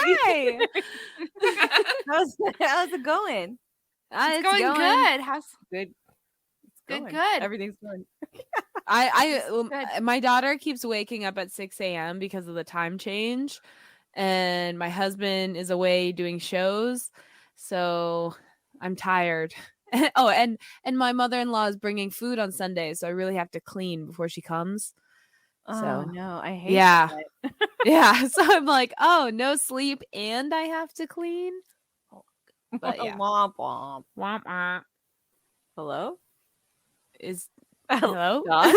Hi. How's it going? It's going good. How's good? Good. Everything's going. My daughter keeps waking up at 6 a.m. because of the time change, and my husband is away doing shows, so I'm tired. Oh, and my mother-in-law is bringing food on Sunday, so I really have to clean before she comes. Oh no, I hate yeah. that. Yeah, so I'm like, oh, no sleep and I have to clean. But yeah. Womp womp. Womp womp. Hello? Hello? Dawn?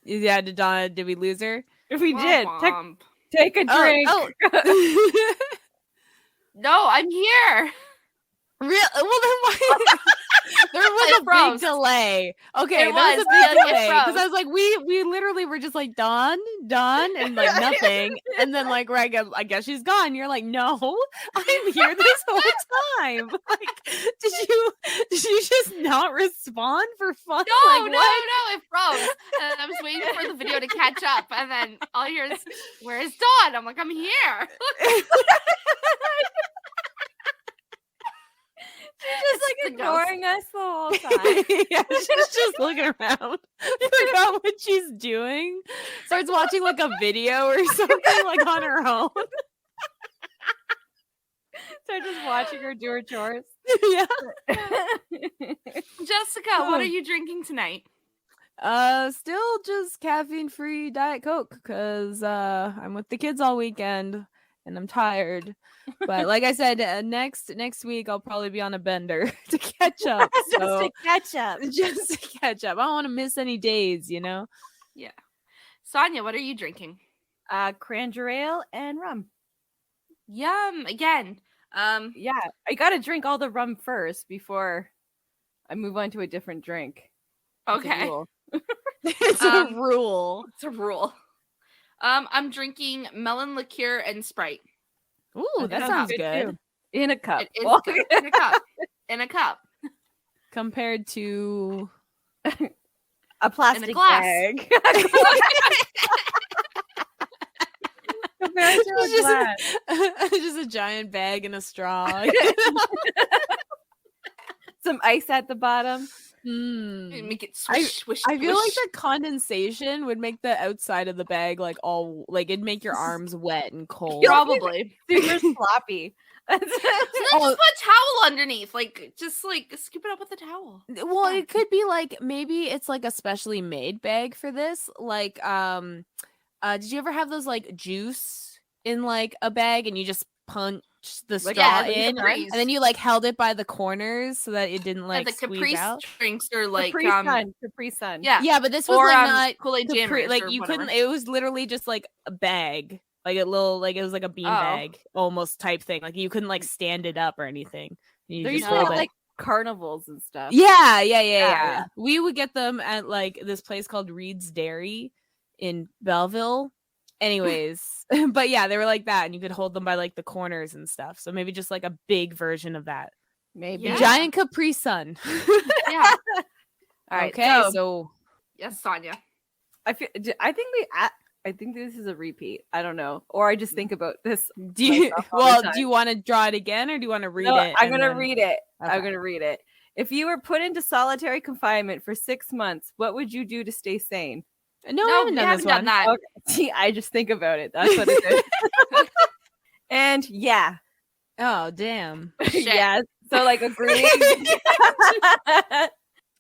Yeah, did we lose her? If we Womp did, womp. take a drink. No, I'm here. Real? Well, then why? There was a big delay. Okay, there was a big delay because I was like, we literally were just like Dawn, and like nothing, and then like Greg, I guess she's gone. You're like, no, I'm here this whole time. Like, did you just not respond for fun? No, like, no, it froze. And I was waiting for the video to catch up, and then all I hear is, "Where's Dawn?" I'm like, I'm here. She's just like ignoring us the whole time. Yeah, she's just looking around. Forgot what she's doing. Starts watching like a video or something like on her own. Starts just watching her do her chores. Yeah. Jessica, what are you drinking tonight? Still just caffeine-free Diet Coke because I'm with the kids all weekend and I'm tired. But like I said, next week I'll probably be on a bender to catch up. Just to catch up. I don't want to miss any days, you know? Yeah. Sonia, what are you drinking? Cranger ale and rum. Yum. Again. Yeah, I gotta drink all the rum first before I move on to a different drink. Okay. It's a rule. It's a rule. I'm drinking melon liqueur and Sprite. Ooh, that sounds good. Too. In a cup. It is good. In a cup. In a cup. Compared to a plastic glass. Bag. Compared to a glass. Just a giant bag and a straw. Some ice at the bottom. Make it swish, swish. I feel like the condensation would make the outside of the bag like it'd make your arms wet and cold. Probably super sloppy. So then just put a towel underneath, just scoop it up with a towel. Well, it could be like maybe it's like a specially made bag for this. Like, did you ever have those like juice in like a bag and you just punch the straw in, and then you like held it by the corners so that it didn't like squeeze out? Drinks or like Capri Sun. Yeah, but this was like not Kool-Aid Capri, like you couldn't. It was literally just like a bag, like a little, like it was like a bean bag almost type thing. Like you couldn't like stand it up or anything. You used to have like carnivals and stuff. Yeah. We would get them at like this place called Reed's Dairy in Belleville. Anyways, but yeah, they were like that, and you could hold them by like the corners and stuff. So maybe just like a big version of that. Maybe a giant Capri Sun. Yeah. All right. Okay. So yes, Sonia. I think this is a repeat. I don't know, or I just think about this. Do you want to draw it again, or do you want to read it? I'm gonna read it. Okay. I'm gonna read it. If you were put into solitary confinement for 6 months, what would you do to stay sane? No, I haven't done that. Okay. See, I just think about it. That's what it is. And yeah. Oh, damn. Yeah. So like agreeing.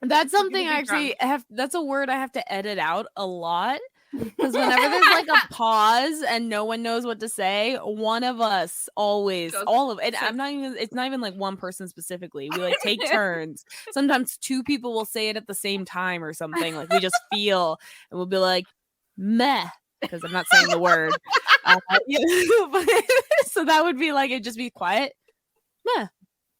That's something I actually have. That's a word I have to edit out a lot. Because whenever there's like a pause and no one knows what to say, one of us always, all of it. It's not even like one person specifically. We like take turns. Sometimes 2 people will say it at the same time or something. Like we just feel and we'll be like, meh, because I'm not saying the word. So that would be like, it'd just be quiet, meh,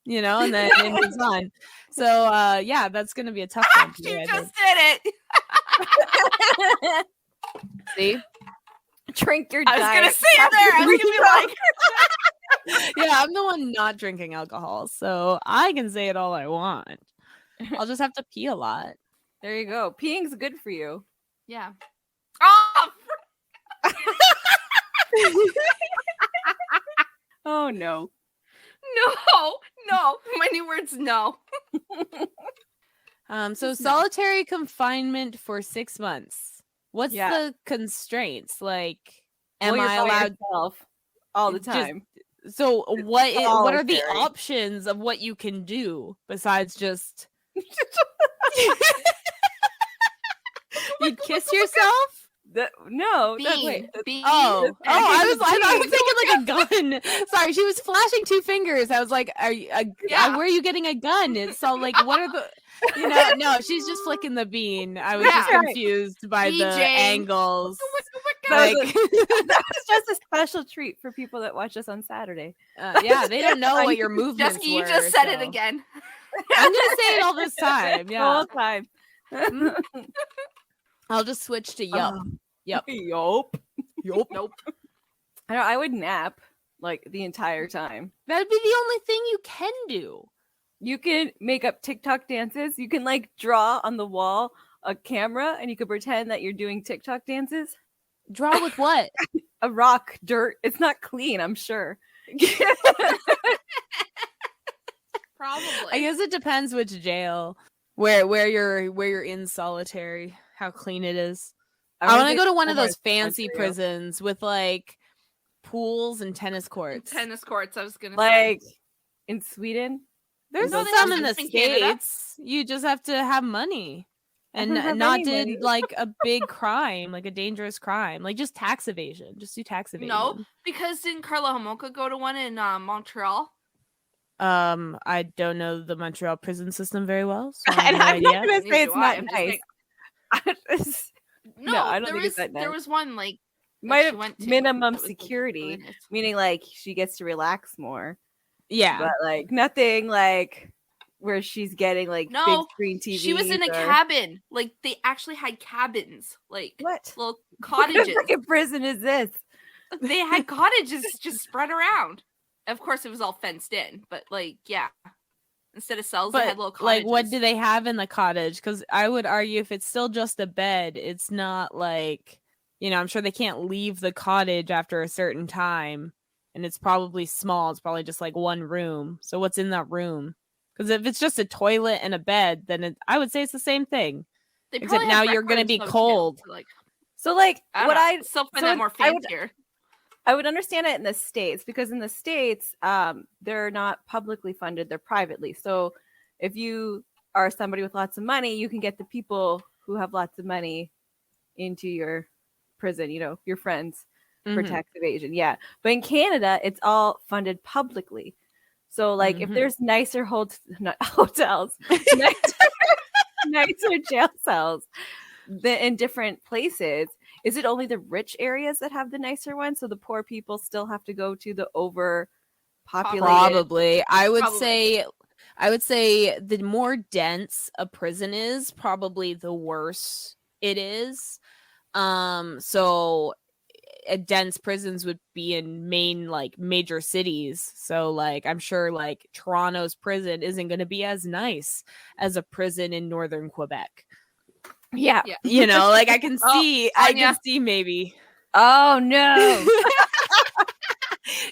and then it moves on. So yeah, that's going to be a tough one. You just did it. See, drink your. I was gonna say it there. I was gonna be like, yeah, I'm the one not drinking alcohol, so I can say it all I want. I'll just have to pee a lot. There you go. Peeing's good for you. Yeah. Oh. Oh no. No. My new word's no. So Just no. solitary confinement for 6 months. What's the constraints? Like, am I allowed all the time? So what are the options of what you can do besides just you'd kiss yourself? No, Bean. I was thinking like a gun. Sorry, she was flashing 2 fingers. I was like, where are you getting a gun? It's so like, what are the, no, she's just flicking the bean. I was just confused by the angles. That was just a special treat for people that watch us on Saturday. Yeah, they don't know what your movements were. You just said it again. I'm gonna say it all this time. Yeah, all the time. I'll just switch to yup. Yup. Nope. I would nap like the entire time. That'd be the only thing you can do. You can make up TikTok dances. You can like draw on the wall a camera and you could pretend that you're doing TikTok dances. Draw with what? A rock, dirt. It's not clean, I'm sure. Probably. I guess it depends which jail. Where you're in solitary, how clean it is. I want to go to one of those fancy prisons with like pools and tennis courts. Tennis courts, I was gonna say. In Sweden? There's some in the States. You just have to have money. And not did like a big crime, like a dangerous crime. Like just tax evasion. Just do tax evasion. No, because didn't Carla Homolka go to one in Montreal? I don't know the Montreal prison system very well. So and I'm not going to say it's not nice. No, I don't think it's that nice. There was one like might have minimum security, meaning like she gets to relax more. Yeah, but like nothing like where she's getting like big screen TV. She was in a cabin. Like they actually had cabins, like what little cottages. What kind of prison is this? They had cottages just spread around. Of course, it was all fenced in, but like yeah. Instead of cells, they had little cottages. Like, what do they have in the cottage? Because I would argue if it's still just a bed, it's not like, I'm sure they can't leave the cottage after a certain time. And it's probably small. It's probably just like one room. So what's in that room? Because if it's just a toilet and a bed, then I would say it's the same thing. Except now you're going to be cold. I still find that more fancier. I would understand it in the States because in the States, they're not publicly funded, they're privately. So if you are somebody with lots of money, you can get the people who have lots of money into your prison, your friends for tax evasion. Yeah. But in Canada, it's all funded publicly. So like if there's nicer hotels, nicer jail cells in different places, is it only the rich areas that have the nicer ones? So the poor people still have to go to the overpopulated? Probably. I would say the more dense a prison is, probably the worse it is. So dense prisons would be in major cities. So like I'm sure like Toronto's prison isn't going to be as nice as a prison in northern Quebec. Yeah. Like I can see maybe. Oh no.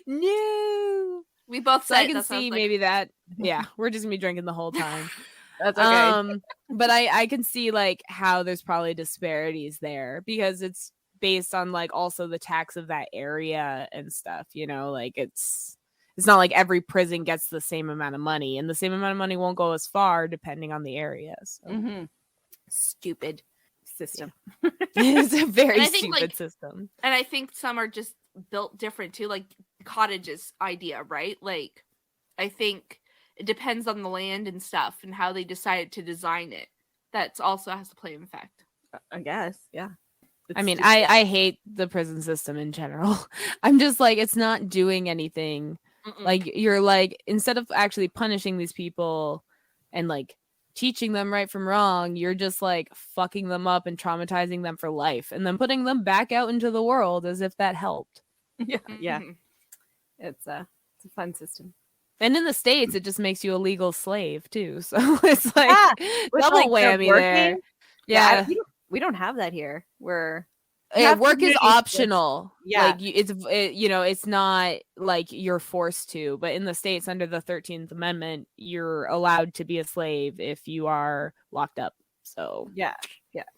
No. We both I can see maybe that. Yeah, we're just gonna be drinking the whole time. That's okay. But I can see like how there's probably disparities there because it's based on like also the tax of that area and stuff, like it's not like every prison gets the same amount of money, and the same amount of money won't go as far depending on the area. So. Stupid system. Yeah. It's a very stupid system. And I think some are just built different too, like cottages idea, right? Like I think it depends on the land and stuff and how they decided to design it. That's also has to play an effect. I guess, yeah. I hate the prison system in general. I'm just like, it's not doing anything. Like you're like, instead of actually punishing these people and like teaching them right from wrong, you're just like fucking them up and traumatizing them for life and then putting them back out into the world as if that helped. Yeah. It's a fun system. And in the States it just makes you a legal slave too, so it's like double whammy there. Yeah, we don't have that here where work is optional. Yeah. Like it's not like you're forced to, but in the States under the 13th Amendment, you're allowed to be a slave if you are locked up. So yeah.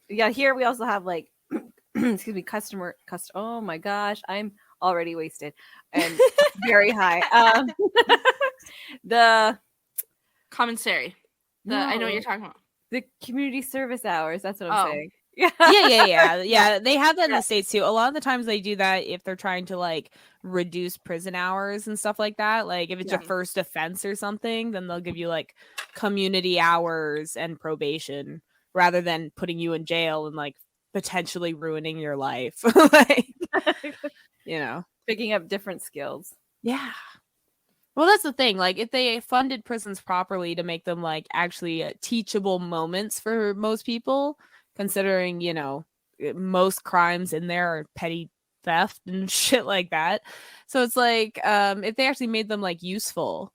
Here we also have like, excuse me, oh my gosh, I'm already wasted and very high. The commissary. I know what you're talking about. The community service hours. That's what I'm saying. Yeah. They have that in the States too. A lot of the times they do that if they're trying to like reduce prison hours and stuff like that. Like if it's your first offense or something, then they'll give you like community hours and probation rather than putting you in jail and like potentially ruining your life. Like, picking up different skills. Yeah. Well, that's the thing. Like, if they funded prisons properly to make them like actually teachable moments for most people, considering, most crimes in there are petty theft and shit like that. So it's like, if they actually made them like useful,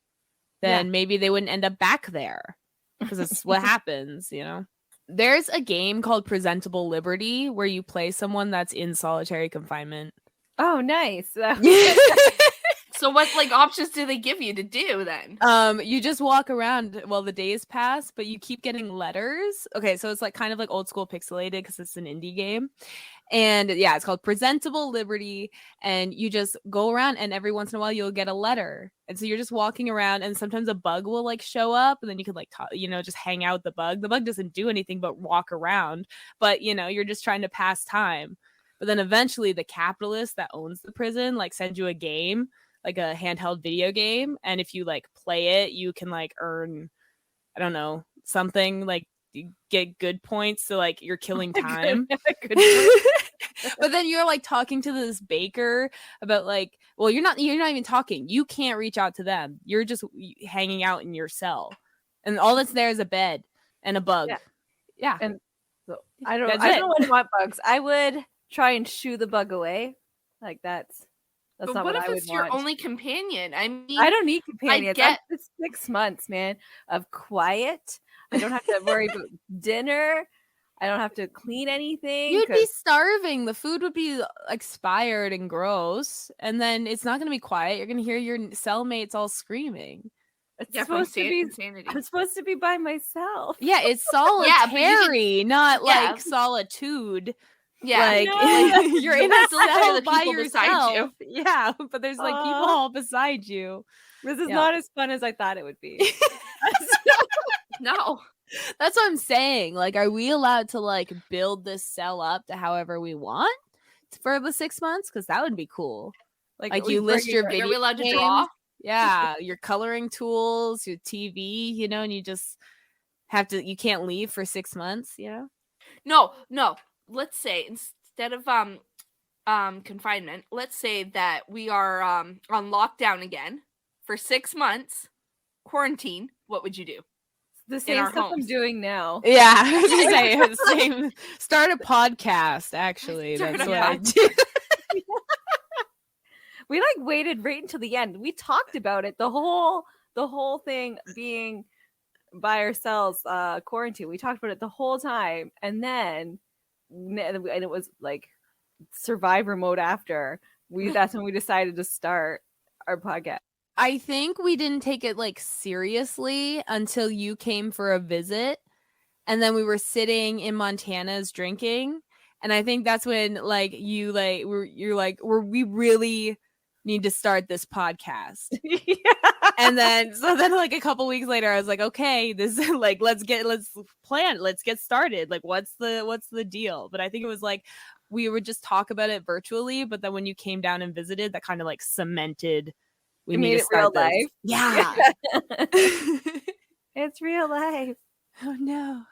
then maybe they wouldn't end up back there, because it's what happens, There's a game called Presentable Liberty where you play someone that's in solitary confinement. Oh, nice. So what like options do they give you to do then? You just walk around while the days pass, but you keep getting letters. Okay, so it's like kind of like old school pixelated because it's an indie game. And yeah, it's called Presentable Liberty. And you just go around and every once in a while you'll get a letter. And so you're just walking around and sometimes a bug will like show up and then you could like, just hang out with the bug. The bug doesn't do anything but walk around. But, you're just trying to pass time. But then eventually the capitalist that owns the prison like sends you a game, like a handheld video game, and if you like play it, you can like earn, I don't know, something like you get good points, so like you're killing time. But then you're like talking to this baker about like, well, you're not even talking. You can't reach out to them. You're just hanging out in your cell, and all that's there is a bed and a bug. Yeah. And so I don't want bugs. I would try and shoo the bug away. Like that's but not what if I would it's your want. only companion? I mean, I don't need companions. It's 6 months, man, of quiet. I don't have to worry about dinner. I don't have to clean anything. You'd be starving. The food would be expired and gross. And then it's not going to be quiet. You're going to hear your cellmates all screaming. It's supposed to be insanity. I'm supposed to be by myself. Yeah, it's solitary, not like solitude. Yeah, like you're in a cell by yourself. Yeah, but there's like people all beside you. This is not as fun as I thought it would be. No, that's what I'm saying. Like, are we allowed to like build this cell up to however we want for the 6 months? Because that would be cool. Like you list your video. Are we allowed to draw? Yeah, your coloring tools, your TV, and you just have to. You can't leave for 6 months. No. Let's say instead of confinement, let's say that we are on lockdown again for 6 months, quarantine. What would you do? The same stuff I'm doing now. Yeah, I was gonna say the same. Start a podcast. Actually, that's what I do. We like waited right until the end. We talked about it. The whole thing being by ourselves, quarantine. We talked about it the whole time, and it was like survivor mode after that's when we decided to start our podcast. I think we didn't take it like seriously until you came for a visit, and then we were sitting in Montana's drinking, and I think that's when like you're like we really need to start this podcast. And then like a couple weeks later I was like, okay, this like let's get started. Like what's the deal? But I think it was like we would just talk about it virtually, but then when you came down and visited, that kind of like cemented we made it real life. Yeah. It's real life. Oh no.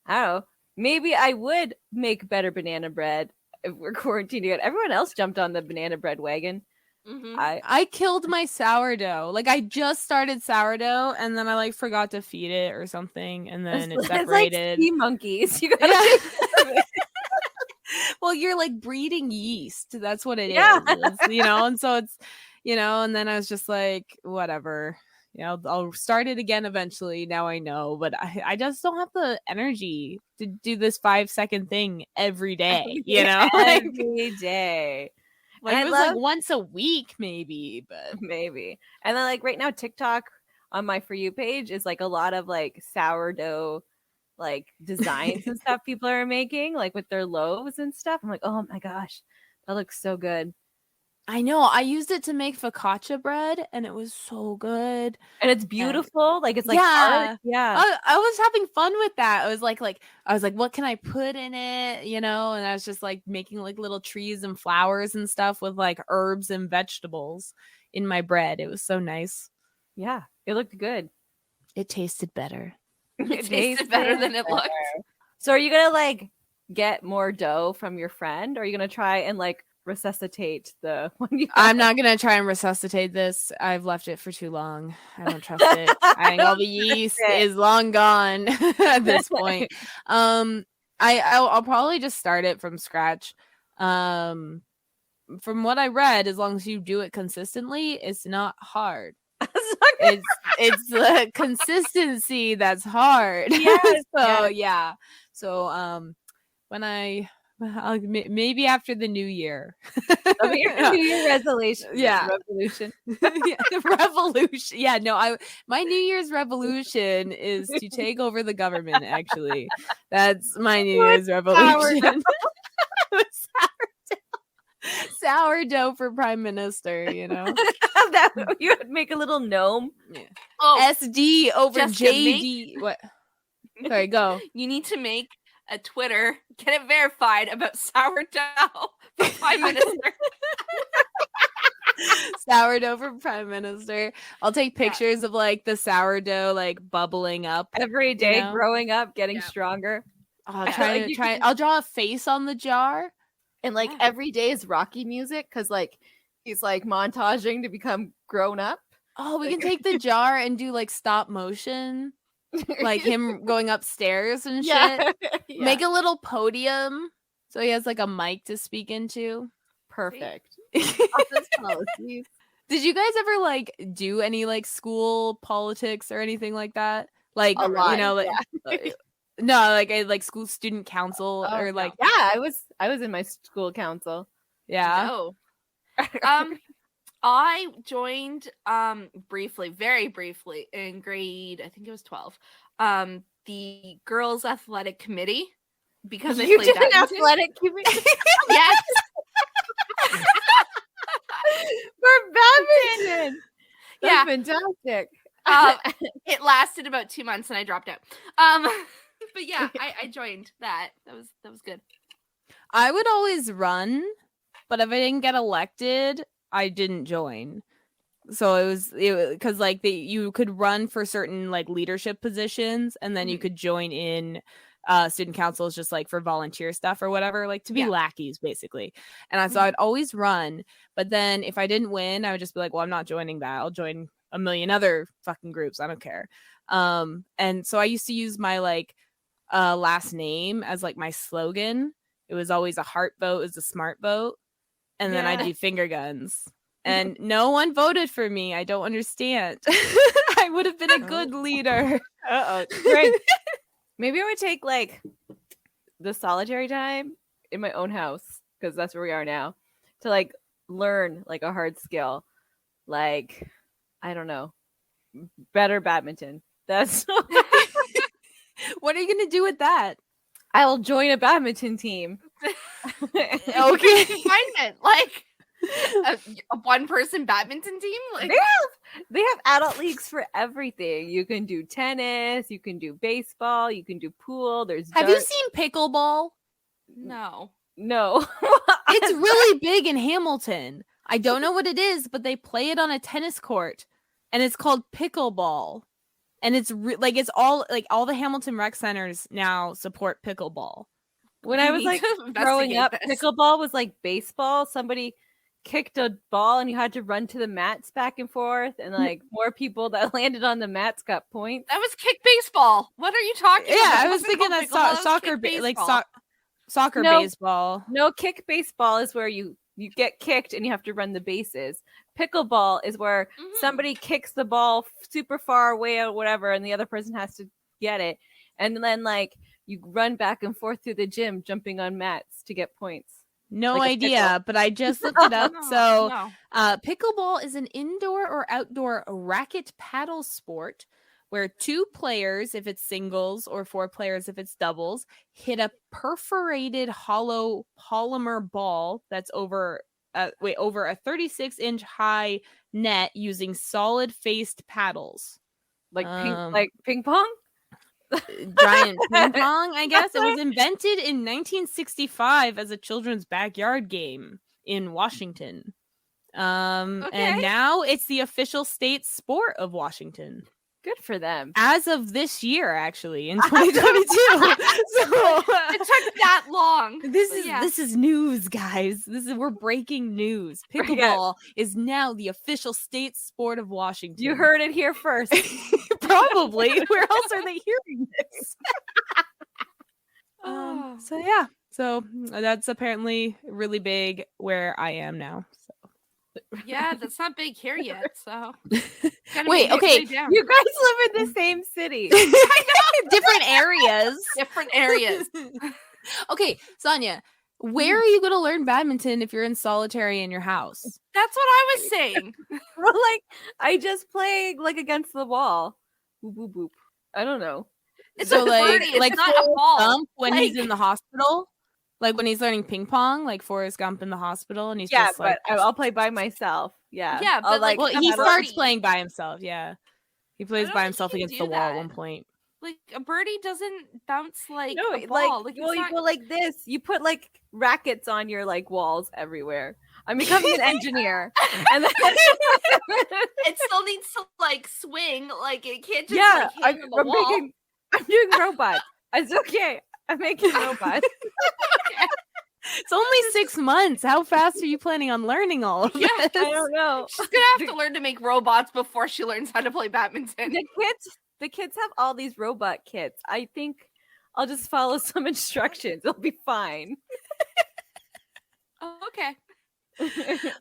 Oh, maybe I would make better banana bread if we're quarantined again. Everyone else jumped on the banana bread wagon. Mm-hmm. I killed my sourdough. Like I just started sourdough and then I like forgot to feed it or something, and then it separated. It's like sea monkeys. You gotta well, you're like breeding yeast. That's what it is. And so it's and then I was just like, whatever. I'll start it again eventually. Now I know, but I just don't have the energy to do this 5-second thing every day. Every day. Like it was like once a week, maybe, but maybe. And then like right now, TikTok on my For You page is like a lot of like sourdough like designs and stuff people are making, like with their loaves and stuff. I'm like, oh my gosh, that looks so good. I know. I used it to make focaccia bread, and it was so good. And it's beautiful. Like it's like art. Yeah. I was having fun with that. I was like, what can I put in it? And I was just like making like little trees and flowers and stuff with like herbs and vegetables in my bread. It was so nice. Yeah, it looked good. It tasted better. It tasted better than it looked. So are you gonna like get more dough from your friend, or are you gonna try and like resuscitate the one you I'm not gonna try and resuscitate this. I've left it for too long. I don't trust it. I think all the yeast is long gone at this point. I'll probably just start it from scratch. From what I read, as long as you do it consistently, it's not hard. It's the consistency that's hard. Yes, yeah. So when maybe after the new year. New Year resolution. Yeah. Revolution. Revolution. Yeah, no, my New Year's revolution is to take over the government, actually. That's my New Year's revolution. Sourdough for prime minister, That you would make a little gnome. Yeah. Oh, SD over JD. What? Sorry, go. You need to make a Twitter, get it verified about sourdough for prime minister. Sourdough for prime minister. I'll take pictures of like the sourdough like bubbling up every day, growing up, getting stronger. I'll try. I'll draw a face on the jar. And like every day is Rocky music because like he's like montaging to become grown up. Oh, we can take the jar and do like stop motion, like him going upstairs and shit. Yeah. Make a little podium so he has like a mic to speak into. Perfect. Did you guys ever like do any like school politics or anything like that? Like a lot, no, like school student council or like I was in my school council. Yeah. No. I joined very briefly in grade, I think it was 12. The girls athletic committee because I played an athletic committee. Yes. For badminton. That's fantastic. It lasted about 2 months and I dropped out. But yeah, I joined that. That was good. I would always run, but if I didn't get elected, I didn't join. So it was because like you could run for certain like leadership positions, and then you could join in student councils just like for volunteer stuff or whatever, like to be lackeys basically. And so I'd always run, but then if I didn't win, I would just be like, well, I'm not joining that. I'll join a million other fucking groups. I don't care. And so I used to use my like last name as like my slogan. It was always a heart vote is a smart vote. And then I do finger guns. And no one voted for me. I don't understand. I would have been a good leader. Great. Maybe I would take like the solitary time in my own house, because that's where we are now, to like learn like a hard skill. Like, I don't know, better badminton. That's what are you going to do with that? I'll join a badminton team. Okay. Confinement, like a one-person badminton team. Like they have adult leagues for everything. You can do tennis, you can do baseball, you can do pool. Have you seen pickleball? No. It's really big in Hamilton. I don't know what it is, but they play it on a tennis court, and it's called pickleball. And it's it's all like all the Hamilton rec centers now support pickleball. When I was like growing up, pickleball was like baseball. Somebody kicked a ball and you had to run to the mats back and forth, and like more people that landed on the mats got points. That was kick baseball. What are you talking about? Yeah, I was thinking that soccer, like soccer baseball. No, kick baseball is where you you get kicked and you have to run the bases. Pickleball is where somebody kicks the ball super far away or whatever, and the other person has to get it. And then like you run back and forth through the gym, jumping on mats to get points. No like idea, but I just looked it up. Pickleball is an indoor or outdoor racket paddle sport where 2 players, if it's singles, or 4 players, if it's doubles, hit a perforated hollow polymer ball that's over a 36-inch high net using solid-faced paddles. Like ping pong? Giant ping pong, I guess. It was invented in 1965 as a children's backyard game in Washington. And now it's the official state sport of Washington. Good for them. As of this year, actually, in 2022. So it took that long. This is news, guys. We're breaking news. Pickleball is now the official state sport of Washington. You heard it here first. Probably. Where else are they hearing this? So yeah. So that's apparently really big where I am now. So. Yeah, that's not big here yet. So wait, okay. You guys live in the same city. I know. Different areas. Okay, Sonia, where are you going to learn badminton if you're in solitary in your house? That's what I was saying. Well, like I just play like against the wall. Boop boop boop. I don't know. It's so like not a ball. When he's in the hospital. Like when he's learning ping pong, like Forrest Gump in the hospital, and he's just like, but I'll play by myself. Yeah, but he starts playing by himself. Yeah, he plays by himself against the wall at one point. Like a birdie doesn't bounce like a ball. Like, you go like this. You put like rackets on your like walls everywhere. I'm becoming an engineer, and then it still needs to like swing. Like it can't just hang on the wall. I'm doing robots. It's okay. I'm making robots. It's only 6 months. How fast are you planning on learning all of this? I don't know. She's gonna have to learn to make robots before she learns how to play badminton. The kids have all these robot kits. I think I'll just follow some instructions. It'll be fine. Oh, okay.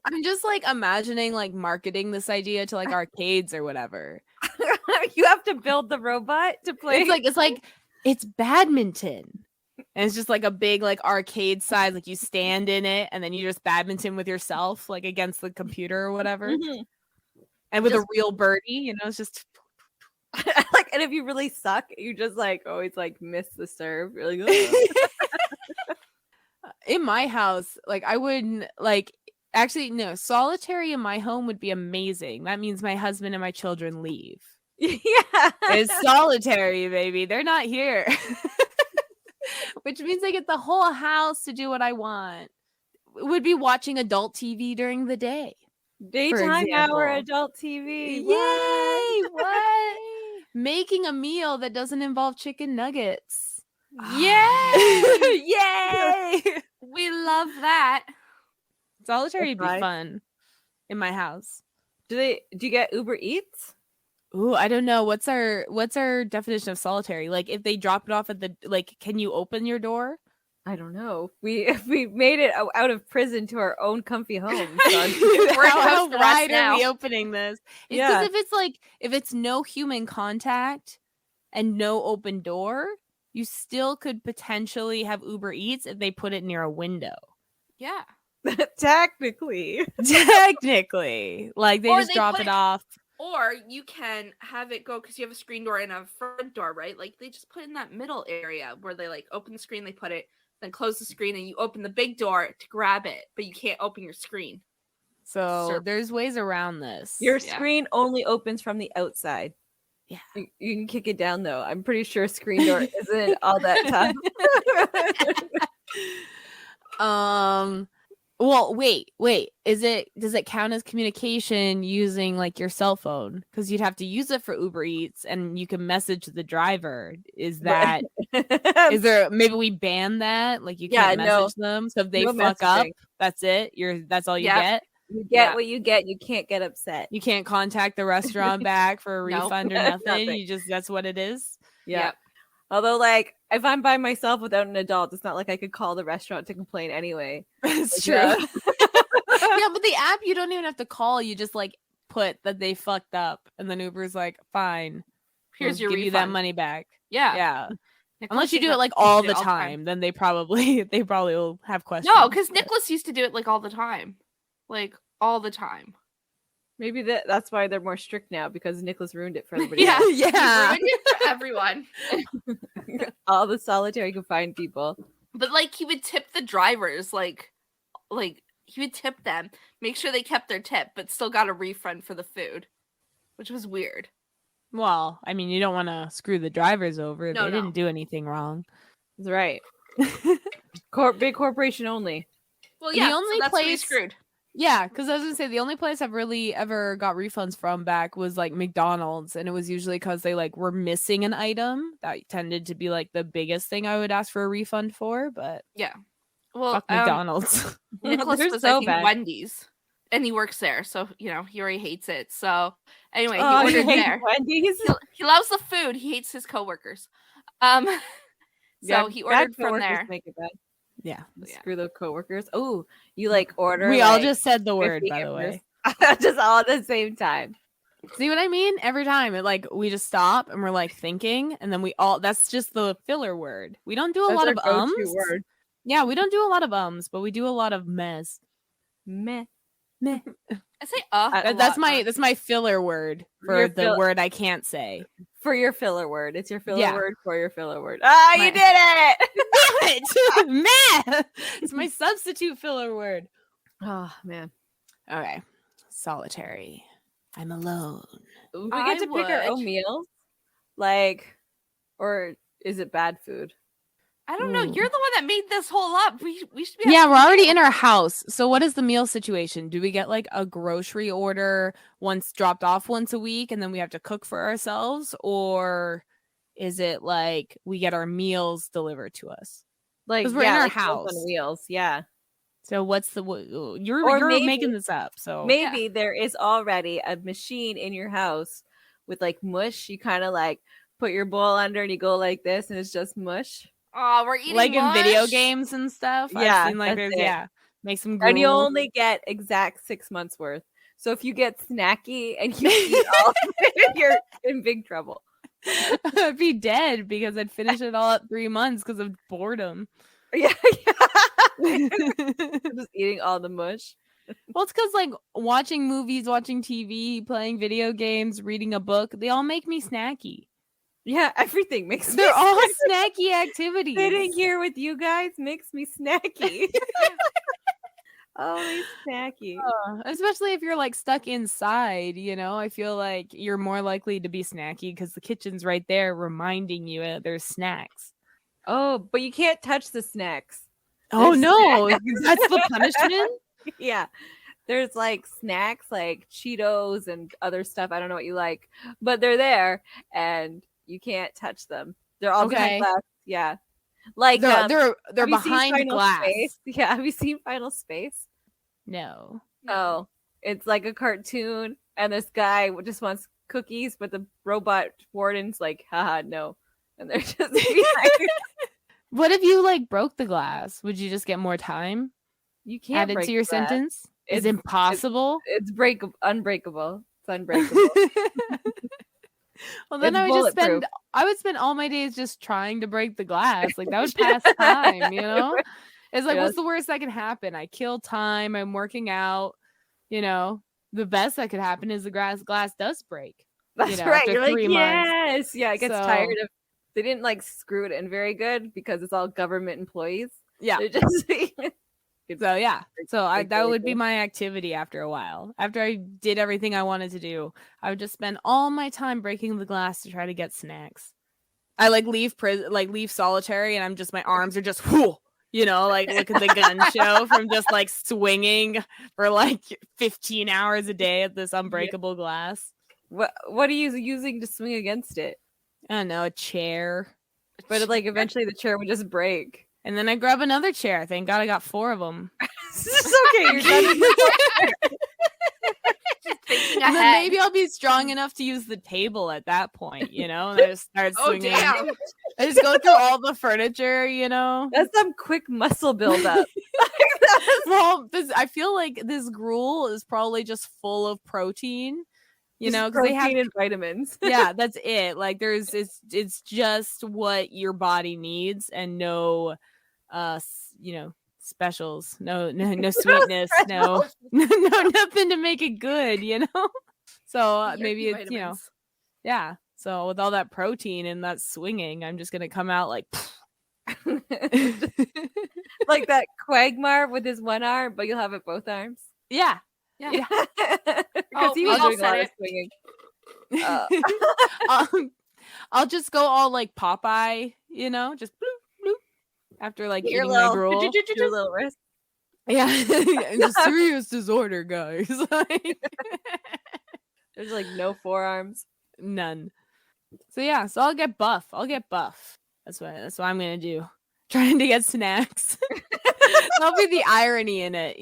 I'm just like imagining like marketing this idea to like arcades or whatever. You have to build the robot to play. It's badminton. And it's just like a big like arcade size, like you stand in it and then you just badminton with yourself, like against the computer or whatever. Mm-hmm. And with a real birdie, it's just like, and if you really suck, you just like always like miss the serve. You're like, oh. In my house, like I wouldn't like actually no, solitary in my home would be amazing. That means my husband and my children leave. Yeah. It's solitary, baby. They're not here. Which means I get the whole house to do what I want. Would be watching adult TV during the day. Daytime hour adult TV. Yay! What? Making a meal that doesn't involve chicken nuggets. Yay! Yay! We love that. Solitary would be fun in my house. Do you get Uber Eats? Ooh, I don't know. What's our definition of solitary? Like if they drop it off at the can you open your door? I don't know. We made it out of prison to our own comfy home. How wide are we opening this? Because if it's no human contact and no open door, you still could potentially have Uber Eats if they put it near a window. Yeah. Technically. Like they just drop it off. Or you can have it go because you have a screen door and a front door, right? Like they just put in that middle area where they like open the screen, they put it, then close the screen, and you open the big door to grab it, but you can't open your screen. So there's ways around this. Your screen only opens from the outside. Yeah. You can kick it down though. I'm pretty sure screen door isn't all that tough. Well, wait. Does it count as communication using like your cell phone? Because you'd have to use it for Uber Eats and you can message the driver. Is there maybe we ban that? Like you can't message them. So if they fuck up, that's it. That's all you get. You get what you get. You can't get upset. You can't contact the restaurant back for a refund or nothing. You just that's what it is. Yeah. Although, like, if I'm by myself without an adult, it's not like I could call the restaurant to complain anyway. It's true. Yeah, but the app, you don't even have to call. You just like put that they fucked up, and then Uber's like, fine, Here's your give refund. you that money back. Yeah. Yeah. Nicholas Unless you did do it that- like used to all do the it all time, then they probably will have questions. No, because Nicholas used to do it like all the time. Like all the time. Maybe that's why they're more strict now, because Nicholas ruined it for everybody Yeah. else. Yeah. He ruined it for everyone. All the solitary confined people. But like he would tip the drivers, like he would tip them, make sure they kept their tip, but still got a refund for the food, which was weird. Well, I mean, you don't want to screw the drivers over. No, They no. didn't do anything wrong. That's right. Big corporation only. Well, The yeah, only so that's what we place- screwed. Yeah, because I was gonna say the only place I've really ever got refunds from back was like McDonald's, and it was usually because they like were missing an item. That tended to be like the biggest thing I would ask for a refund for. But Yeah. Well, fuck McDonald's. Nicholas They're was so I think bad. Wendy's, and he works there, so he already hates it. So anyway, he Oh, you ordered hate there. Wendy's? He loves the food. He hates his coworkers. So he ordered from there. Make it bad. Yeah, Screw the coworkers. Oh, you like order. we all like, just said the word, 50 by the way. hamburgers. Just all at the same time. See what I mean? Every time it like we just stop and we're like thinking, and then we all that's just the filler word. We don't do a That's lot our of go-to word. Yeah, we don't do a lot of but we do a lot of mess. Meh. Meh. I say That's my filler word for Your the word I can't say. For your filler word. It's your filler Yeah. word for your filler word. Ah, you did it! Meh. It's my substitute filler word. Oh, man. Okay. Solitary. I'm alone. We I get to pick our own would. meals? Like, or is it bad food? I don't know. Ooh. You're the one that made this whole up. We should be. Yeah, having we're already meals. in our house. So what is the meal situation? Do we get like a grocery order once dropped off once a week and then we have to cook for ourselves? Or is it like we get our meals delivered to us? Like, 'Cause we're in our like Meals house. on wheels. Yeah. So what's the you're Or maybe- making this up. So Maybe there is already a machine in your house with like mush. You kind of like put your bowl under and you go like this and it's just mush. Oh, we're eating like in video mush? games and stuff. Yeah, I've seen like that's there's it. make some And you gruel. only get exact 6 months worth. So if you get snacky and you eat all of it, you're in big trouble. I'd be dead because I'd finish it all at 3 months because of boredom. Yeah. Well, Just eating all the mush. it's because like watching movies, watching TV, playing video games, reading a book, they all make me snacky. Yeah, everything makes They're me all snacky. snacky activities. Sitting here with you guys makes me snacky. Always snacky. Especially if you're like stuck inside, I feel like you're more likely to be snacky because the kitchen's right there reminding you there's snacks. Oh, but you can't touch the snacks. Oh There's no, that's the punishment? Yeah. There's like snacks like Cheetos and other stuff. I don't know what you like, but they're there and you can't touch them. They're all Okay. behind glass. Yeah. Like They're have you seen behind Final glass. Space? Yeah, have you seen Final Space? No. Oh, it's like a cartoon and this guy just wants cookies, but the robot warden's like, haha, no. And they're just behind. What if you like broke the glass? Would you just get more time You can't added break to your glass. sentence? Is It's- impossible? It's unbreakable. It's unbreakable. Well, then It's bulletproof. I would spend all my days just trying to break the glass. Like that would pass time, It's like, Yes. what's the worst that can happen? I kill time. I'm working out. The best that could happen is the glass does break. That's right. after You're like, 3 months. yes. Yeah, it gets So- tired of. They didn't like screw it in very good because it's all government employees. Yeah. They're just So yeah. So like that really would be cool. my activity after a while. After I did everything I wanted to do, I would just spend all my time breaking the glass to try to get snacks. I like leave solitary, and I'm just my arms are just like look at the gun show from just like swinging for like 15 hours a day at this unbreakable glass. what are you using to swing against it? I don't know, a chair. But like eventually the chair would just break. And then I grab another chair. Thank God I got 4 of them. It's okay. You're done. Thinking And then ahead. maybe I'll be strong enough to use the table at that point, And I just start Oh swinging. damn! I just go through all the furniture, That's some quick muscle buildup. Well, I feel like this gruel is probably just full of protein. You know, because they have and vitamins. Yeah, that's it. Like it's just what your body needs, and no, specials. No sweetness. No, nothing to make it good. You know. So maybe it's vitamins. Yeah. So with all that protein and that swinging, I'm just gonna come out like. Like that Quagmire with his one arm, but you'll have it both arms. Yeah. Because he was doing a lot of swinging. I'll just go all like Popeye, just bloop, bloop, after like eating my gruel. Your little wrist. Yeah, it's a serious disorder, guys. There's like no forearms, none. So yeah, I'll get buff. That's what I'm gonna do. Trying to get snacks. That'll be the irony in it,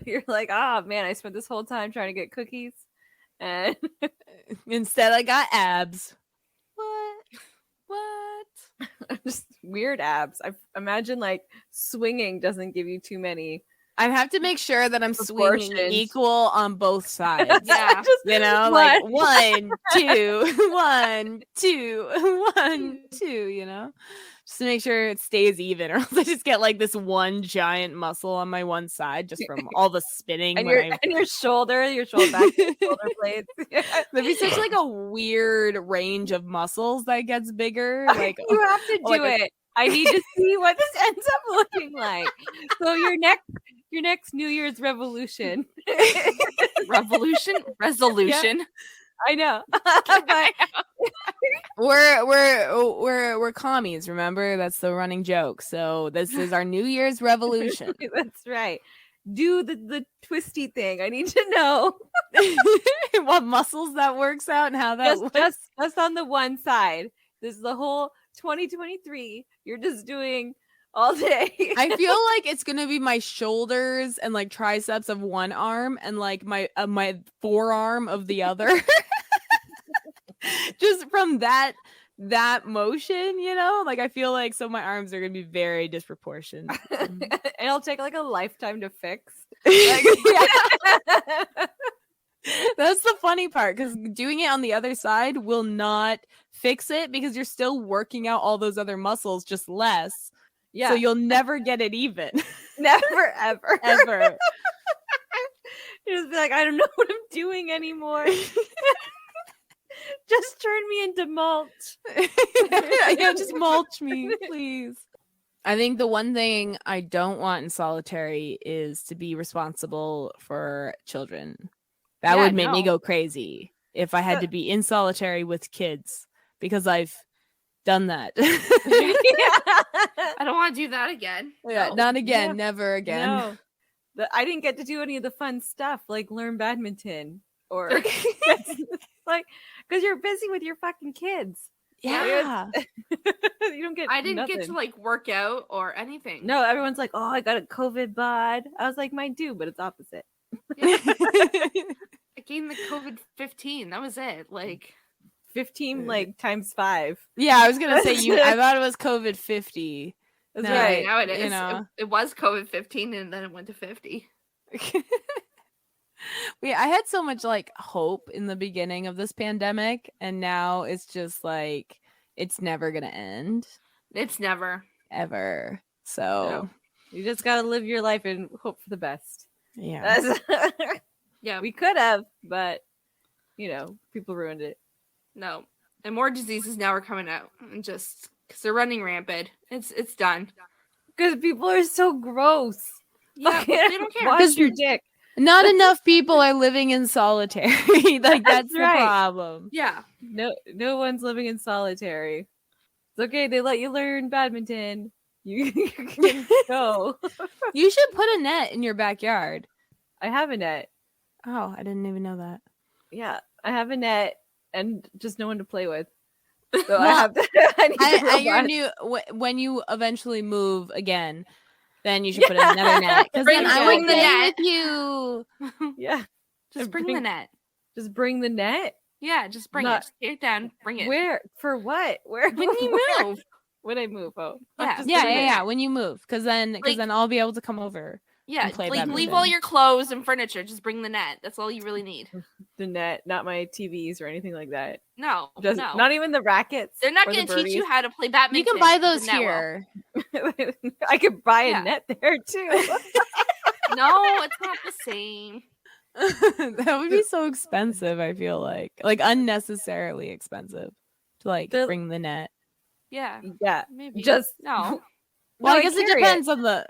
You're like, oh man, I spent this whole time trying to get cookies, and instead I got abs. What? Just weird abs. I imagine like swinging doesn't give you too many. I'd have to make sure that I'm swinging equal on both sides. Yeah. Like 1, 2, 1, 2, 1, 2, just to make sure it stays even, or else I just get like this one giant muscle on my one side just from all the spinning. And your shoulder back, shoulder blades. There'd be such like a weird range of muscles that gets bigger. Like you have to do it. I need to see what this ends up looking like. So your next New Year's resolution. Resolution. Yeah. I know. We're commies, remember? That's the running joke. So this is our New Year's revolution. That's right. Do the twisty thing. I need to know what muscles that works out and how that works. Just on the one side. This is the whole 2023. You're just doing all day. I feel like it's gonna be my shoulders and like triceps of one arm and like my forearm of the other. Just from that motion, like I feel like so my arms are gonna be very disproportionate. And it'll take like a lifetime to fix. That's the funny part, because doing it on the other side will not fix it because you're still working out all those other muscles, just less. Yeah. So you'll never get it even. Never, ever. Ever. You just be like, I don't know what I'm doing anymore. Just turn me into mulch. Yeah, just mulch me, please. I think the one thing I don't want in solitary is to be responsible for children. That would make me go crazy if I had to be in solitary with kids, because I've done that. I don't want to do that again. Yeah, no. Not again. Yeah. Never again. No. I didn't get to do any of the fun stuff like learn badminton or like because you're busy with your fucking kids. Yeah. You don't get I didn't nothing. get to like work out or anything. No, everyone's like, oh, I got a COVID bod. I was like, mine too, but it's opposite. Yeah. I gained the COVID-15. That was it. Like 15 like times 5. Yeah, I was gonna say I thought it was COVID-50. That's right. Now it is. It was COVID-15 and then it went to 50. I had so much like hope in the beginning of this pandemic, and now it's just like it's never gonna end. It's never. Ever. So you just gotta live your life and hope for the best. Yeah. Yeah. We could have, but people ruined it. No. And more diseases now are coming out, and just because they're running rampant. It's done. Because people are so gross. Yeah, they don't care. Wash your dick. Not enough people are living in solitary. Like that's the problem. Yeah. No one's living in solitary. It's okay. They let you learn badminton. You can go. You should put a net in your backyard. I have a net. Oh, I didn't even know that. Yeah, I have a net and just no one to play with. So I have to. When you eventually move again, then you should put another net. Bring the net with you. Yeah, just bring the net. Just bring the net. Yeah, just bring it. Just take it down. Bring it. Where? For what? Where? When you move. when I move. Oh, Yeah. When you move, because then I'll be able to come over. Yeah, and play like badminton. leave all your clothes and furniture. Just bring the net. That's all you really need. The net, not my TVs or anything like that. No, not even the rackets. They're not going to teach you how to play badminton. You can buy those here. I could buy a net there too. No, it's not the same. That would be so expensive. I feel like unnecessarily expensive to bring the net. Yeah, maybe no. Well, I guess it depends on the.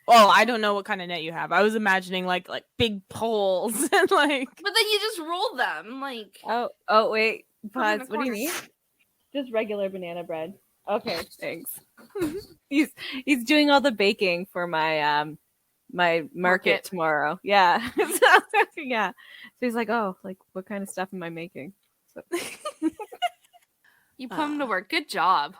Oh, I don't know what kind of net you have. I was imagining like big poles and like. But then you just roll them like. Oh wait, pause. What do you need? Just regular banana bread. Okay, thanks. he's doing all the baking for my my market tomorrow. Yeah. Yeah. So he's like, oh, like what kind of stuff am I making? So. You put him to work. Good job.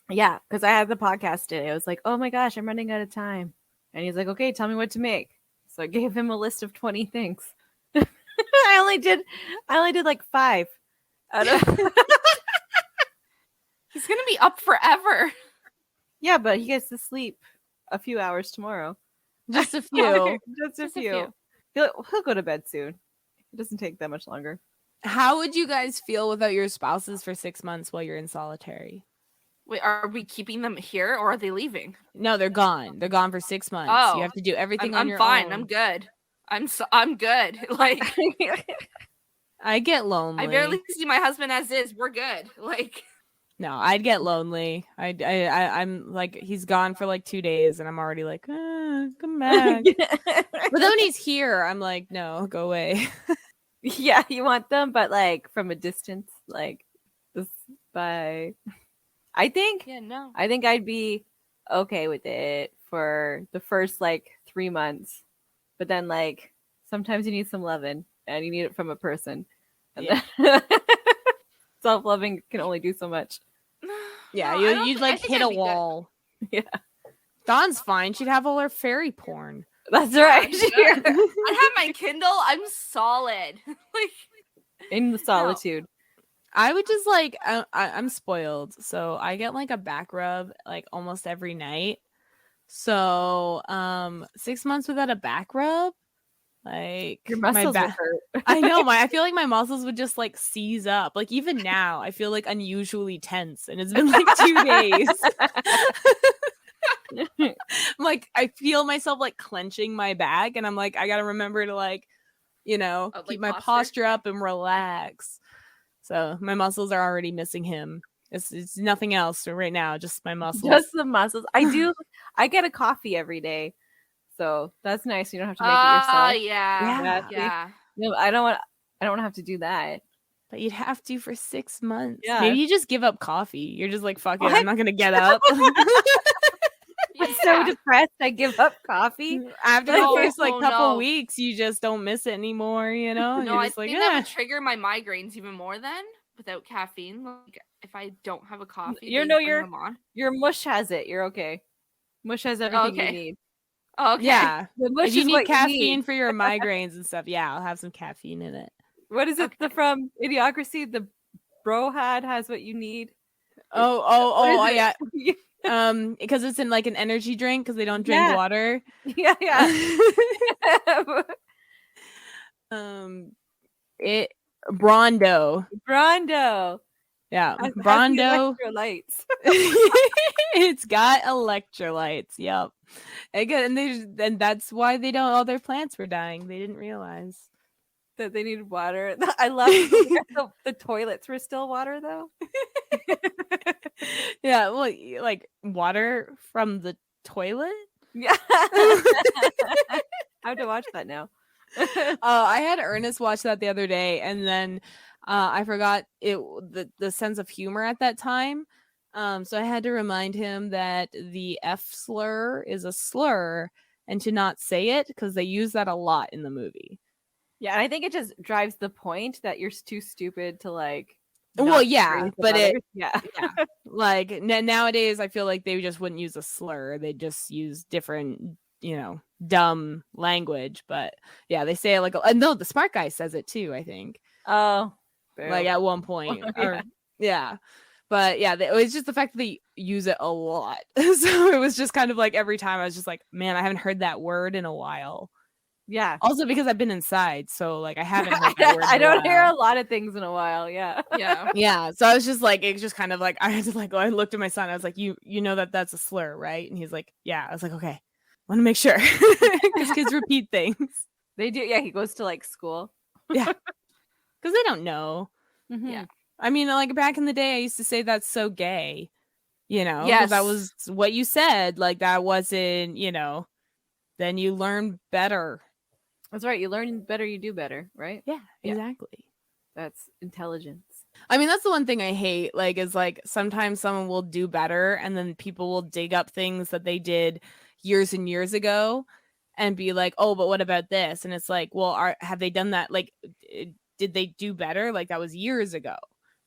Yeah, because I had the podcast today. I was like, oh my gosh, I'm running out of time. And he's like, okay, tell me what to make. So I gave him a list of 20 things. I only did like 5 out of He's gonna be up forever. Yeah, but he gets to sleep a few hours tomorrow. Just a few. Just a few. He'll go to bed soon. It doesn't take that much longer. How would you guys feel without your spouses for 6 months while you're in solitary? Wait, are we keeping them here or are they leaving? No, they're gone. They're gone for 6 months. Oh, you have to do everything on your fine. own. I'm good. I'm good. Like I get lonely. I barely see my husband as is. We're good. Like no, I'd get lonely. I'm like he's gone for like 2 days and I'm already like, come back. But then when he's here, I'm like, no, go away. Yeah, you want them, but like from a distance, like this by I think I'd be okay with it for the first like 3 months. But then like sometimes you need some loving and you need it from a person. And then self-loving can only do so much. Yeah, you'd like hit a wall. Good. Yeah. Dawn's fine. She'd have all her fairy porn. That's right. I have my Kindle. I'm solid. Like in the solitude. No. I would just like I'm spoiled, so I get like a back rub like almost every night. So 6 months without a back rub, like your muscles would hurt. I know I feel like my muscles would just like seize up. Like even now, I feel like unusually tense, and it's been like 2 days. Like I feel myself like clenching my back, and I'm like I gotta remember to like keep my posture up and relax. So my muscles are already missing him. It's nothing else right now, just my muscles. Just the muscles. I get a coffee every day, so that's nice. You don't have to make it yourself. Yeah. No, I don't want to have to do that. But you'd have to for 6 months. Yeah. Maybe you just give up coffee. You're just like, fuck it, I'm not gonna get up. I'm so depressed. I give up coffee after the first couple weeks. You just don't miss it anymore. No, you're I just like, think that would trigger my migraines even more. Then without caffeine, like if I don't have a coffee, your mush has it. You're okay. Mush has everything you need. Okay. Yeah. If you need caffeine for your migraines and stuff, yeah, I'll have some caffeine in it. What is it from Idiocracy? The Brohad has what you need. Oh, yeah. Because it's in like an energy drink because they don't drink water. Yeah. Brondo. Yeah, Brondo. Electrolytes. It's got electrolytes. Yep. And that's why all their plants were dying. They didn't realize that they needed water. I love the toilets were still water though. Yeah, well, like water from the toilet. Yeah. I have to watch that now. I had Ernest watch that the other day, and then I forgot the sense of humor at that time. So I had to remind him that the F slur is a slur and to not say it because they use that a lot in the movie. Yeah, and I think it just drives the point that you're too stupid to like. Well, yeah, but yeah. Like nowadays, I feel like they just wouldn't use a slur; they just use different, dumb language. But yeah, they say it like no, the smart guy says it too. I think. Oh, like at one point, yeah. But yeah, it was just the fact that they use it a lot. So it was just kind of like every time I was just like, man, I haven't heard that word in a while. Yeah. Also because I've been inside, so like I haven't heard that word. I don't hear a lot of things in a while. Yeah. Yeah. Yeah. So I was just like, it's just kind of like I had to like I looked at my son. I was like, you know that's a slur, right? And he's like, yeah. I was like, okay, want to make sure because kids repeat things. They do. Yeah, he goes to like school. Yeah, because they don't know. Mm-hmm. Yeah. I mean, like back in the day, I used to say that's so gay, you know, Yes. that was what you said. Like that wasn't, you know, then you learn better. That's right. You learn better, you do better, right? Yeah, exactly. That's intelligence. I mean, that's the one thing I hate, like, is like sometimes someone will do better and then people will dig up things that they did years and years ago and be like, oh, but what about this? And it's like, well, have they done that? Like, did they do better? Like that was years ago.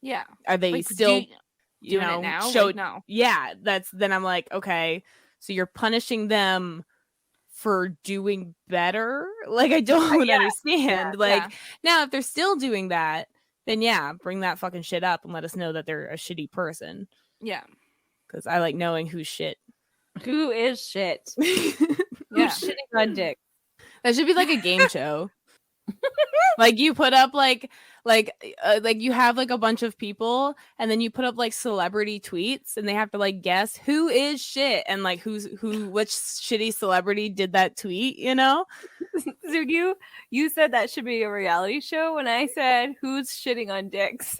Yeah. Are they Like, still doing it now? showed? Like, no. Yeah, then I'm like, okay, so you're punishing them for doing better? Like, I don't understand. Now if they're still doing that, then yeah, bring that fucking shit up and let us know that they're a shitty person. Yeah. Because I like knowing who's shit. Who is shit? Yeah. Who's shitting on dick? That should be like a game show. Like you put up like you have like a bunch of people and then you put up like celebrity tweets and they have to like guess who is shit and like which shitty celebrity did that tweet, you know? So you said that should be a reality show when I said who's shitting on dicks.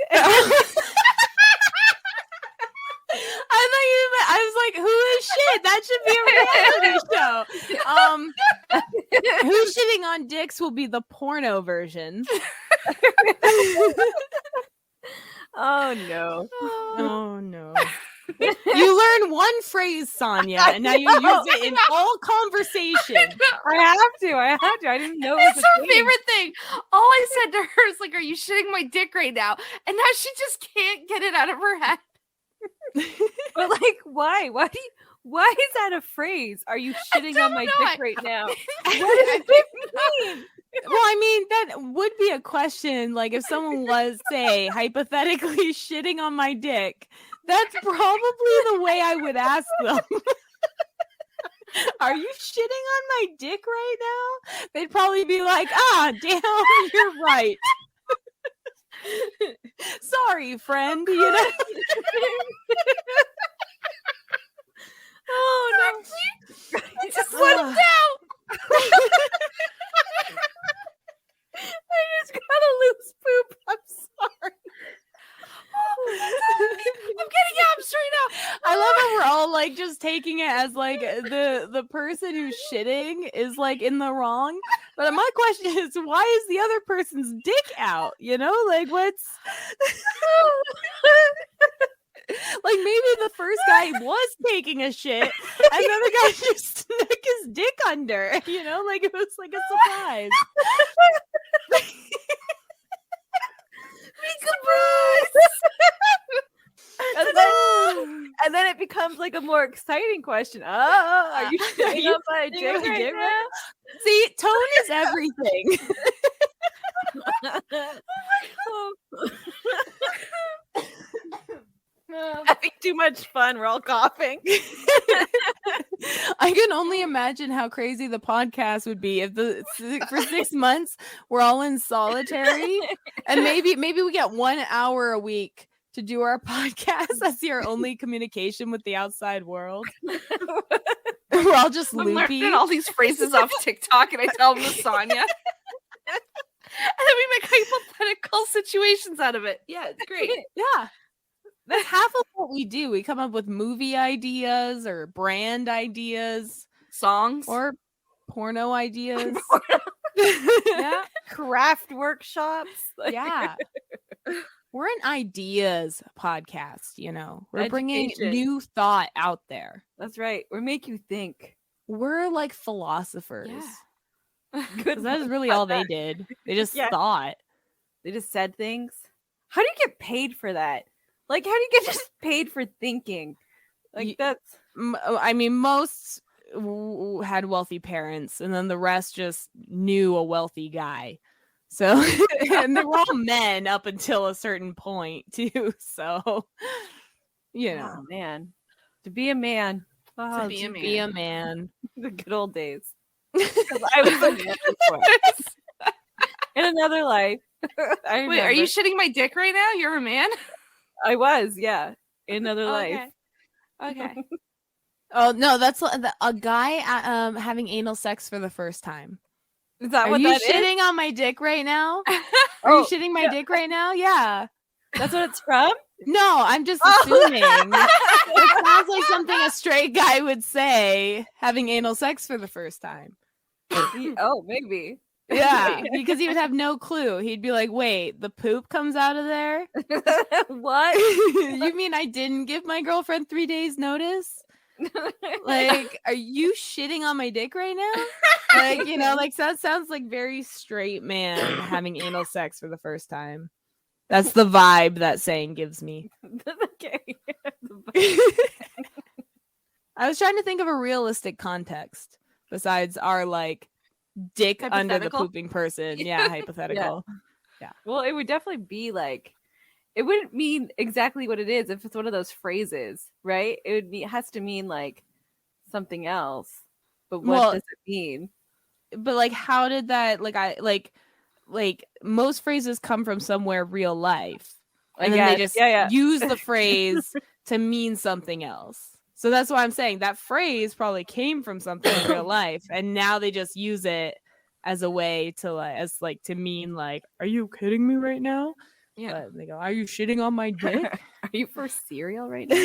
I was like, who is shit? That should be a reality show. Who's shitting on dicks will be the porno version. Oh no. Oh no. You learn one phrase, Sonia, and now you use it in all conversation. I have to. I didn't know it was That's her favorite thing. All I said to her is like, are you shitting my dick right now? And now she just can't get it out of her head. But like, why? Why is that a phrase? Are you shitting on my dick right now? What does it mean? Well, I mean, that would be a question. Like, if someone was, say, hypothetically shitting on my dick, that's probably the way I would ask them. Are you shitting on my dick right now? They'd probably be like, damn, you're right. Sorry, friend, you know? Oh no. Just let him down. I just got a loose poop. I'm sorry. I'm getting abs right now. I love how we're all like just taking it as like the person who's shitting is like in the wrong. But my question is, why is the other person's dick out? You know, like what's like maybe the first guy was taking a shit and then the guy just snuck his dick under, you know, like it was like a surprise. And then it becomes like a more exciting question. Oh, are you shitting on my dick right now? See, tone is everything. Having too much fun. We're all coughing. I can only imagine how crazy the podcast would be if for 6 months we're all in solitary and maybe we get 1 hour a week to do our podcast. That's our only communication with the outside world. We're all just loopy. I'm learning all these phrases off TikTok and I tell them to Sonia. And then we make hypothetical situations out of it. Yeah, it's great. Yeah. That's half of what we do. We come up with movie ideas or brand ideas, songs, or porno ideas. Yeah, craft workshops. Yeah. We're an ideas podcast, you know. We're bringing new thought out there. That's right. We make you think. We're like philosophers. Yeah. Good. That's really all they did. They just thought. They just said things. How do you get paid for that? Like, how do you get just paid for thinking? Like, that's... I mean, most had wealthy parents, and then the rest just knew a wealthy guy. So, and they were all men up until a certain point, too. So, You know. Oh, man. To be a man. Oh, To be a man. The good old days. I was a man before. In another life. Wait, are you shitting my dick right now? You're a man? I was, yeah. In another life. Okay. Oh no, that's a guy having anal sex for the first time. Is that Are what you that shitting is? on my dick right now? Are you shitting my dick right now? Yeah. That's what it's from? No, I'm just assuming. It sounds like something a straight guy would say, having anal sex for the first time. Oh, maybe. Yeah, because he would have no clue. He'd be like, wait, the poop comes out of there? What? You mean I didn't give my girlfriend 3 days notice? Like, are you shitting on my dick right now? Like, you know, like that sounds like very straight man having anal sex for the first time. That's the vibe that saying gives me. Okay. I was trying to think of a realistic context besides our like dick under the pooping person. Yeah, hypothetical. Yeah. Well, it would definitely be like, it wouldn't mean exactly what it is if it's one of those phrases, right? It has to mean like something else. But what does it mean? But like, how did that like most phrases come from somewhere real life, and then they just use the phrase to mean something else. So that's why I'm saying that phrase probably came from something in real life, and now they just use it as a way to to mean like, are you kidding me right now? Yeah. But they go, are you shitting on my dick? Are you for cereal right now?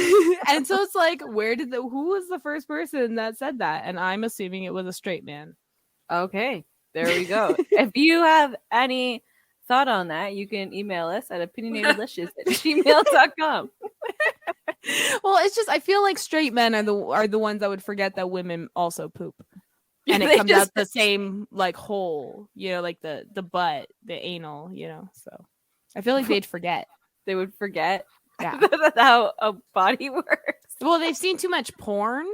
And so it's like, who was the first person that said that? And I'm assuming it was a straight man. Okay, there we go. If you have any thought on that, you can email us at opinionatedlicious@gmail.com. Well, it's just I feel like straight men are the ones that would forget that women also poop, and it comes out the same like hole, you know, like the butt, the anal, you know. So I feel like they'd forget. They would forget. Yeah, that's how a body works. Well, they've seen too much porn.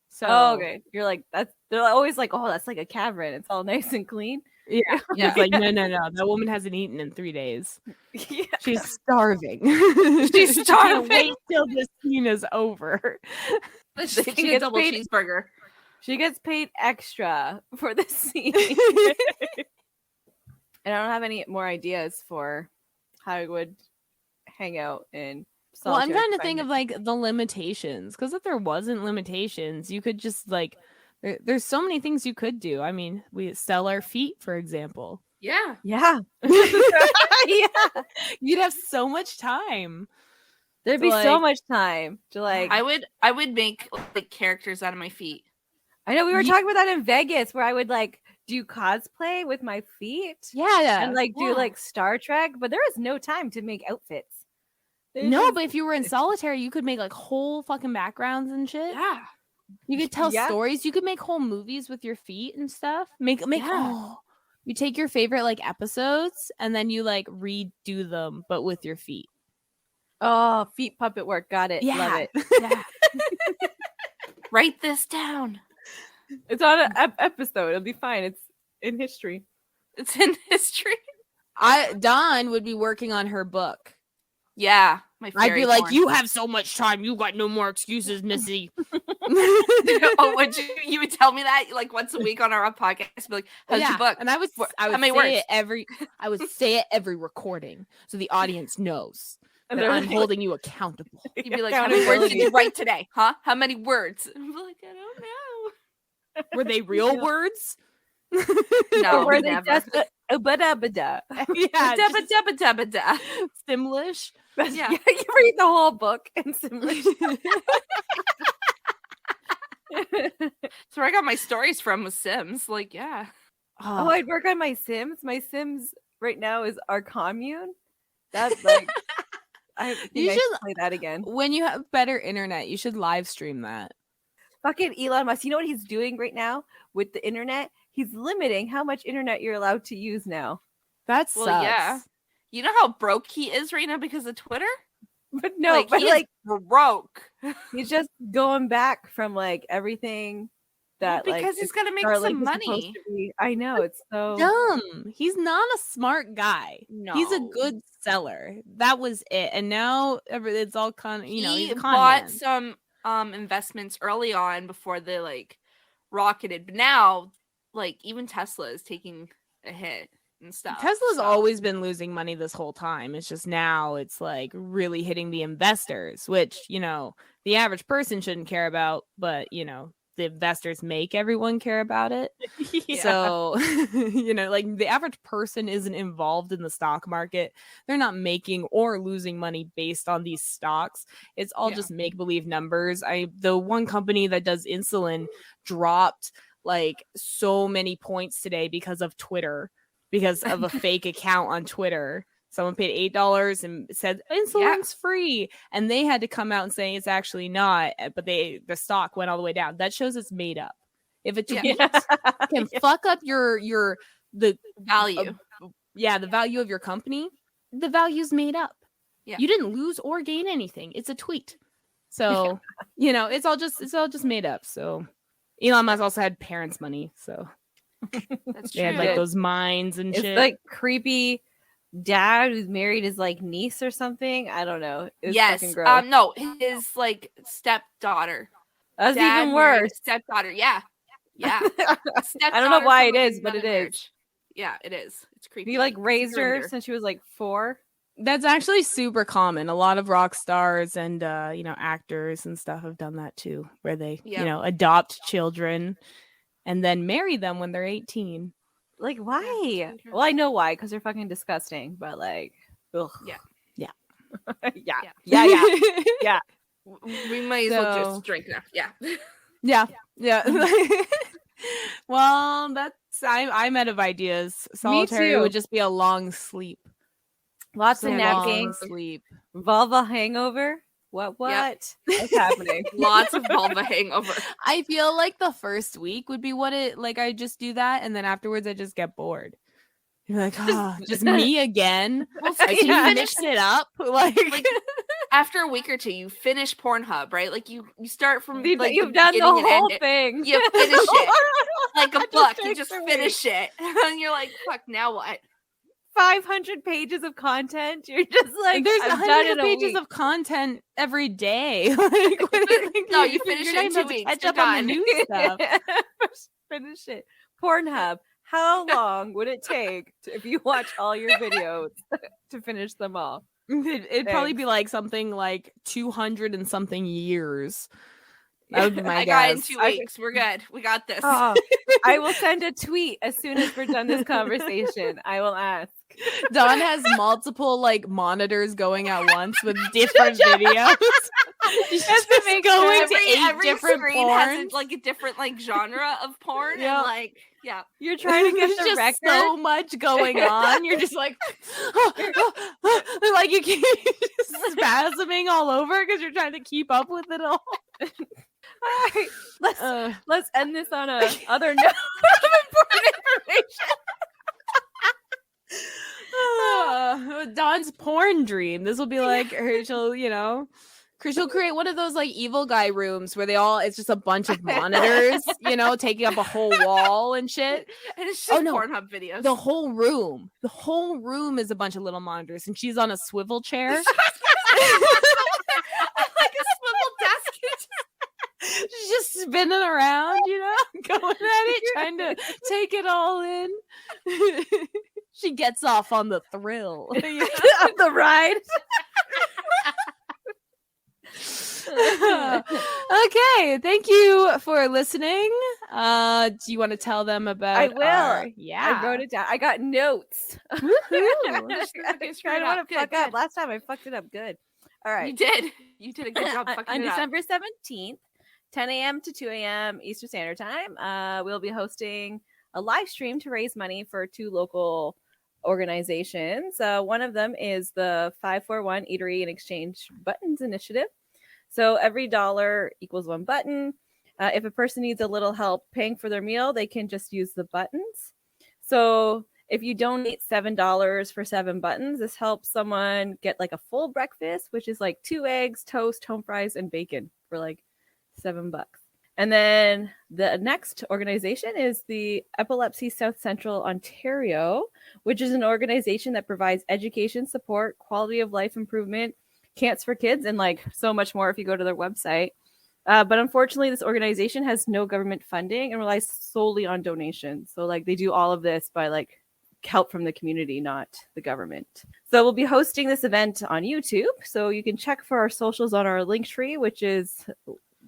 So okay, you're like that's. They're always like, oh, that's like a cavern. It's all nice and clean. Yeah. It's like, no. That woman hasn't eaten in 3 days. Yeah. She's starving. She's starving. Wait till this scene is over. She gets a double cheeseburger. She gets paid extra for the scene. And I don't have any more ideas for how I would hang out in solitude. Well, I'm trying to think of like the limitations, because if there wasn't limitations, you could just like there's so many things you could do. I mean, we sell our feet, for example. Yeah. Yeah. You'd have so much time. There'd be so much time to like. I would make like characters out of my feet. I know we were talking about that in Vegas, where I would like do cosplay with my feet. Yeah. And like do like Star Trek, but there is no time to make outfits. But if you were in solitary, you could make like whole fucking backgrounds and shit. Yeah. You could tell stories. You could make whole movies with your feet and stuff. You take your favorite like episodes and then you like redo them, but with your feet. Oh, feet puppet work. Got it. Yeah. Love it. Yeah. Write this down. It's on an episode. It'll be fine. It's in history. It's in history. Dawn would be working on her book. Yeah. I'd be like, you have so much time. You got no more excuses, Missy. Oh, you would tell me that like once a week on our podcast? Be like, how's your book? And I would say it every recording so the audience knows that I'm holding you accountable. You'd be like, how many words did you write today? Huh? How many words? I'm like, I don't know. Were they real words? No, were never. they just bada. Yeah, da. Simlish. Yeah, you read the whole book in Simlish. That's where I got my stories from with Sims. Like, yeah. Oh, I'd work on my Sims. My Sims right now is our commune. That's like I should play that again. When you have better internet, you should live stream that. Fucking Elon Musk. You know what he's doing right now with the internet? He's limiting how much internet you're allowed to use now. That sucks. Well, yeah. You know how broke he is right now because of Twitter? But no, he's broke. He's just going back from like everything that because he's gonna make Starlink some is supposed money. to be. I know, it's so Dumb. He's not a smart guy. No, He's a good seller. That was it. And now it's all he's a con bought man. some investments early on before they like rocketed, but now like even Tesla is taking a hit and stuff. Tesla's always been losing money this whole time. It's just now it's like really hitting the investors, which, the average person shouldn't care about, but the investors make everyone care about it. Yeah. So, like the average person isn't involved in the stock market. They're not making or losing money based on these stocks. It's all just make-believe numbers. The one company that does insulin dropped like so many points today because of Twitter, because of a fake account on Twitter. Someone paid $8 and said insulin's free, and they had to come out and say it's actually not, but the stock went all the way down. That shows it's made up. If a tweet can fuck up the value, the value of your company, the value's made up. Yeah. You didn't lose or gain anything. It's a tweet. So, it's all just made up. So Elon Musk also had parents' money, so that's they true. had like those mines and shit. It's like creepy dad who's married his like niece or something. I don't know. It's fucking gross. No, his like stepdaughter. That's even worse. Stepdaughter, yeah. I don't know why it is, but it is. Yeah, it is. It's creepy. He like raised her since she was like 4. That's actually super common. A lot of rock stars and actors and stuff have done that too, where they adopt children and then marry them when they're 18. Like, why? Well, I know why, because they're fucking disgusting, but like, ugh. Yeah. Yeah. We might as well just drink now. Yeah. Well, I'm out of ideas. Solitary would just be a long sleep. Lots of napping. Sleep. Vulva hangover. What? Yep. What's happening? Lots of vulva hangover. I feel like the first week would be I just do that, and then afterwards I just get bored. You're like, just me again. Well, can you mix it up? Like after a week or two, you finish Pornhub, right? Like you start from like you've done the whole thing. You finish it like a book. You just finish it, and you're like, "Fuck, now what?" 500 pages of content. You're just like, there's 100 pages of content every day. No, you finish it in 2 weeks. Catch up on the new stuff. Finish it. Pornhub. How long would it take if you watch all your videos to finish them all? It'd probably be like something like 200 and something years. That would be my guess. I got in 2 weeks. We're good. We got this. I will send a tweet as soon as we're done this conversation. I will ask. Dawn has multiple like monitors going at once with different videos. She's just going to 8 different screen porns. has like a different like genre of porn and like you're trying to get the record. So much going on. You're just like like you keep just spasming all over because you're trying to keep up with it all. All right, let's end this on a other note of important information. Dawn's porn dream. This will be like she'll create one of those like evil guy rooms where it's just a bunch of monitors, taking up a whole wall and shit. And it's just Pornhub videos. The whole room is a bunch of little monitors, and she's on a swivel chair. Like a swivel desk. She's just spinning around, going at it, trying to take it all in. She gets off on the thrill of the ride. Okay, thank you for listening. Do you want to tell them about? I will. I wrote it down. I got notes. I don't want to fuck up. Last time I fucked it up good. All right, you did a good job fucking on it up. December 17th, 10 a.m. to 2 a.m. Eastern Standard Time. We'll be hosting a live stream to raise money for 2 local organizations. One of them is the 541 Eatery and Exchange Buttons Initiative. So every $1 equals 1 button. If a person needs a little help paying for their meal, they can just use the buttons. So if you donate $7 for 7 buttons, this helps someone get like a full breakfast, which is like 2 eggs, toast, home fries, and bacon for like $7. And then the next organization is the Epilepsy South Central Ontario, which is an organization that provides education, support, quality of life improvement, camps for kids, and like so much more if you go to their website. But unfortunately, this organization has no government funding and relies solely on donations. So like they do all of this by like help from the community, not the government. So we'll be hosting this event on YouTube. So you can check for our socials on our Linktree, which is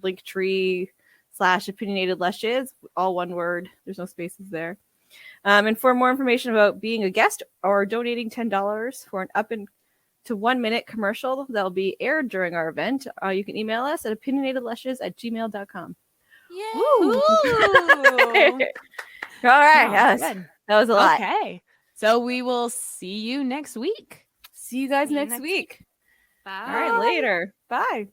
Linktree/opinionated lushes, all one word. There's no spaces there. And for more information about being a guest or donating $10 for an up to 1 minute commercial that'll be aired during our event, you can email us at opinionatedlushes@gmail.com. Yay! All right. Yes. Good. That was a lot. Okay. So we will see you next week. See you guys next week. Bye. All right. Later. Bye.